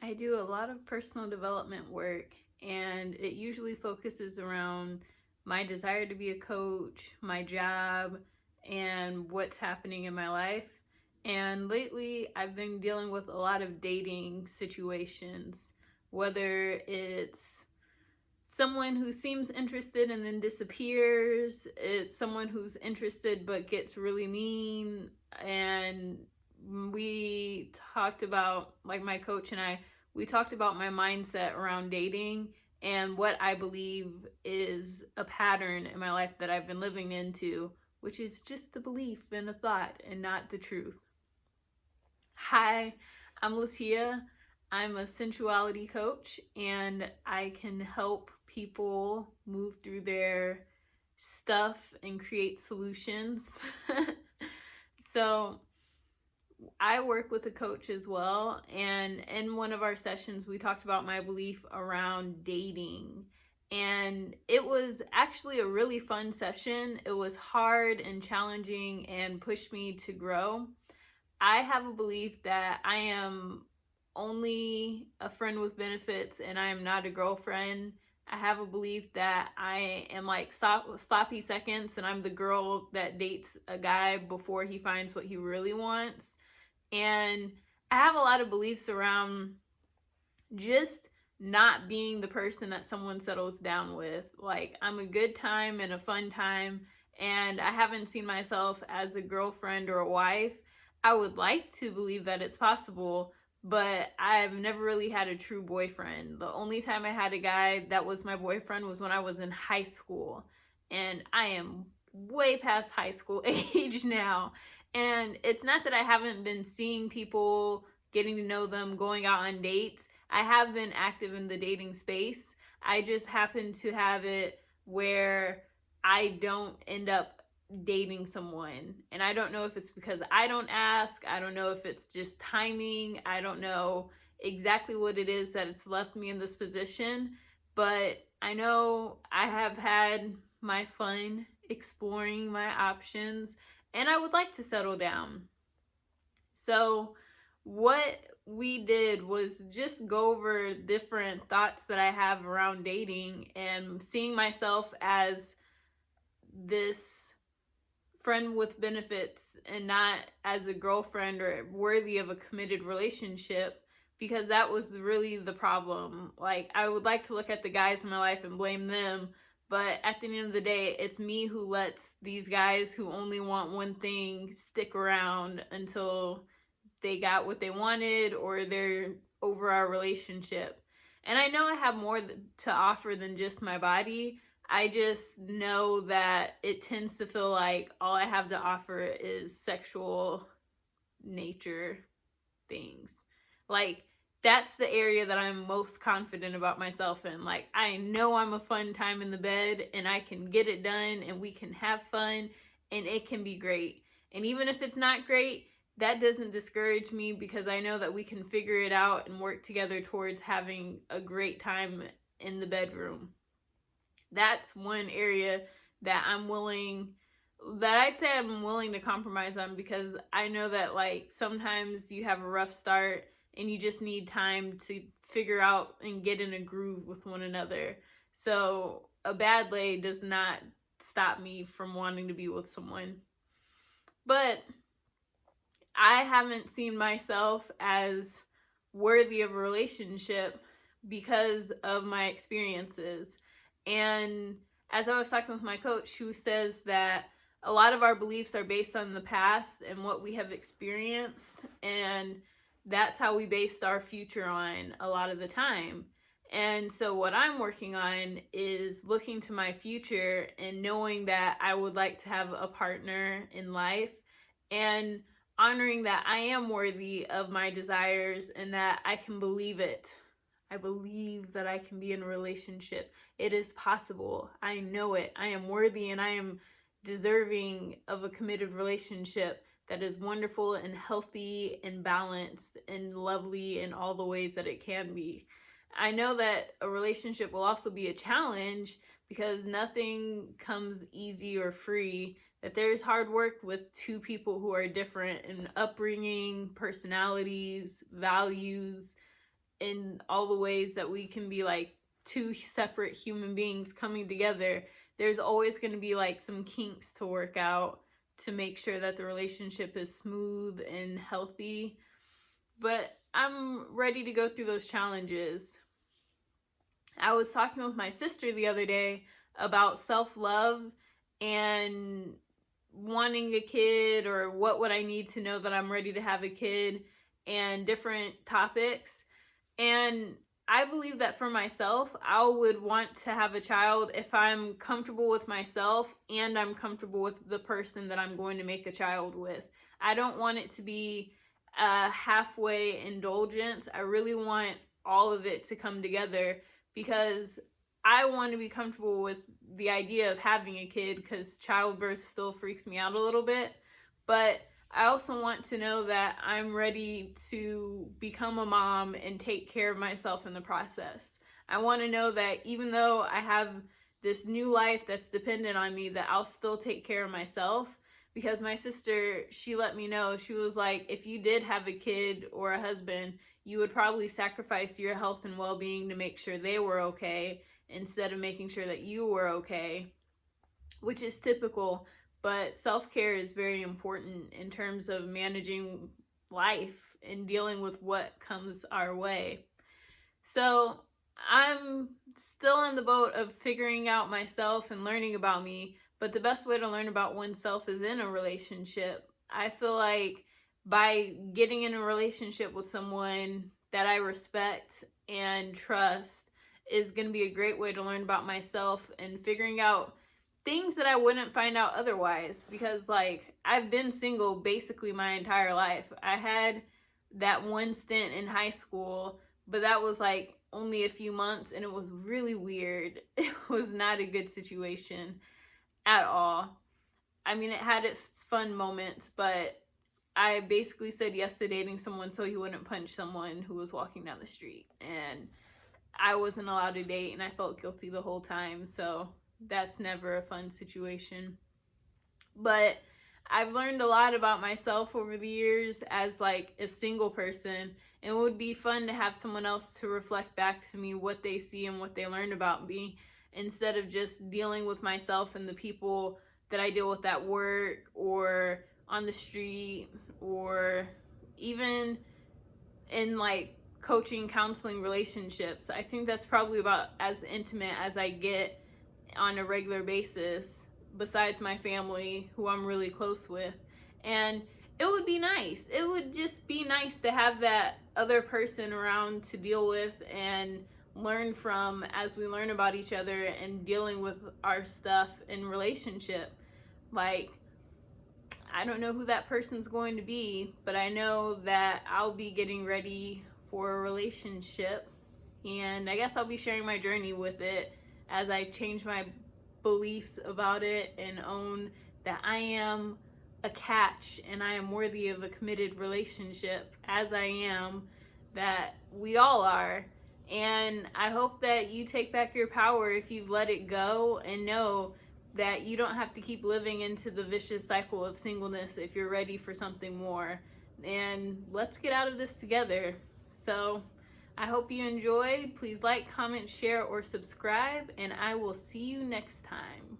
I do a lot of personal development work, and it usually focuses around my desire to be a coach, my job, and what's happening in my life. And lately, I've been dealing with a lot of dating situations, whether it's someone who seems interested and then disappears, it's someone who's interested but gets really mean. And we talked about, like, my coach and we talked about my mindset around dating and what I believe is a pattern in my life that I've been living into, which is just the belief and a thought and not the truth. Hi, I'm Latia. I'm a sensuality coach, and I can help people move through their stuff and create solutions. So, I work with a coach as well, and in one of our sessions, we talked about my belief around dating. And it was actually a really fun session. It was hard and challenging and pushed me to grow. I have a belief that I am only a friend with benefits and I am not a girlfriend. I have a belief that I am like sloppy seconds and I'm the girl that dates a guy before he finds what he really wants. And I have a lot of beliefs around just not being the person that someone settles down with. Like, I'm a good time and a fun time, and I haven't seen myself as a girlfriend or a wife. I would like to believe that it's possible, but I've never really had a true boyfriend. The only time I had a guy that was my boyfriend was when I was in high school, and I am way past high school age now. And it's not that I haven't been seeing people, getting to know them, going out on dates. I have been active in the dating space. I just happen to have it where I don't end up dating someone. And I don't know if it's because I don't ask. I don't know if it's just timing. I don't know exactly what it is that it's left me in this position. But I know I have had my fun exploring my options, and I would like to settle down. So, what we did was just go over different thoughts that I have around dating and seeing myself as this friend with benefits and not as a girlfriend or worthy of a committed relationship, because that was really the problem. Like, I would like to look at the guys in my life and blame them, but at the end of the day, it's me who lets these guys who only want one thing stick around until they got what they wanted or they're over our relationship. And I know I have more to offer than just my body. I just know that it tends to feel like all I have to offer is sexual nature things. Like, that's the area that I'm most confident about myself in. Like, I know I'm a fun time in the bed and I can get it done and we can have fun and it can be great. And even if it's not great, that doesn't discourage me because I know that we can figure it out and work together towards having a great time in the bedroom. That's one area that I'd say I'm willing to compromise on, because I know that, like, sometimes you have a rough start and you just need time to figure out and get in a groove with one another. So a bad lay does not stop me from wanting to be with someone. But I haven't seen myself as worthy of a relationship because of my experiences. And as I was talking with my coach, who says that a lot of our beliefs are based on the past and what we have experienced, and that's how we based our future on a lot of the time. And so what I'm working on is looking to my future and knowing that I would like to have a partner in life, and honoring that I am worthy of my desires and that I can believe it. I believe that I can be in a relationship. It is possible. I know it. I am worthy and I am deserving of a committed relationship that is wonderful and healthy and balanced and lovely in all the ways that it can be. I know that a relationship will also be a challenge because nothing comes easy or free, that there's hard work with two people who are different in upbringing, personalities, values, in all the ways that we can be like two separate human beings coming together, there's always going to be like some kinks to work out to make sure that the relationship is smooth and healthy. But I'm ready to go through those challenges. I was talking with my sister the other day about self-love and wanting a kid, or what would I need to know that I'm ready to have a kid, and different topics. And I believe that for myself, I would want to have a child if I'm comfortable with myself and I'm comfortable with the person that I'm going to make a child with. I don't want it to be a halfway indulgence. I really want all of it to come together, because I want to be comfortable with the idea of having a kid, because childbirth still freaks me out a little bit. But I also want to know that I'm ready to become a mom and take care of myself in the process. I want to know that even though I have this new life that's dependent on me, that I'll still take care of myself. Because my sister, she let me know, she was like, if you did have a kid or a husband, you would probably sacrifice your health and well-being to make sure they were okay, instead of making sure that you were okay, which is typical. But self-care is very important in terms of managing life and dealing with what comes our way. So I'm still in the boat of figuring out myself and learning about me, but the best way to learn about oneself is in a relationship. I feel like by getting in a relationship with someone that I respect and trust is going to be a great way to learn about myself and figuring out things that I wouldn't find out otherwise. Because like, I've been single basically my entire life. I had that one stint in high school, but that was like only a few months, and it was really weird. It was not a good situation at all. I mean, it had its fun moments, but I basically said yes to dating someone so he wouldn't punch someone who was walking down the street, and I wasn't allowed to date, and I felt guilty the whole time. So that's never a fun situation. But I've learned a lot about myself over the years as like a single person, and it would be fun to have someone else to reflect back to me what they see and what they learned about me, instead of just dealing with myself and the people that I deal with at work or on the street, or even in like coaching, counseling, relationships. I think that's probably about as intimate as I get on a regular basis, besides my family, who I'm really close with. And it would be nice. It would just be nice to have that other person around to deal with and learn from as we learn about each other and dealing with our stuff in relationship. Like, I don't know who that person's going to be, but I know that I'll be getting ready for a relationship, and I guess I'll be sharing my journey with it as I change my beliefs about it and own that I am a catch and I am worthy of a committed relationship, as I am, that we all are. And I hope that you take back your power if you've let it go, and know that you don't have to keep living into the vicious cycle of singleness if you're ready for something more. And let's get out of this together. So I hope you enjoyed. Please like, comment, share, or subscribe, and I will see you next time.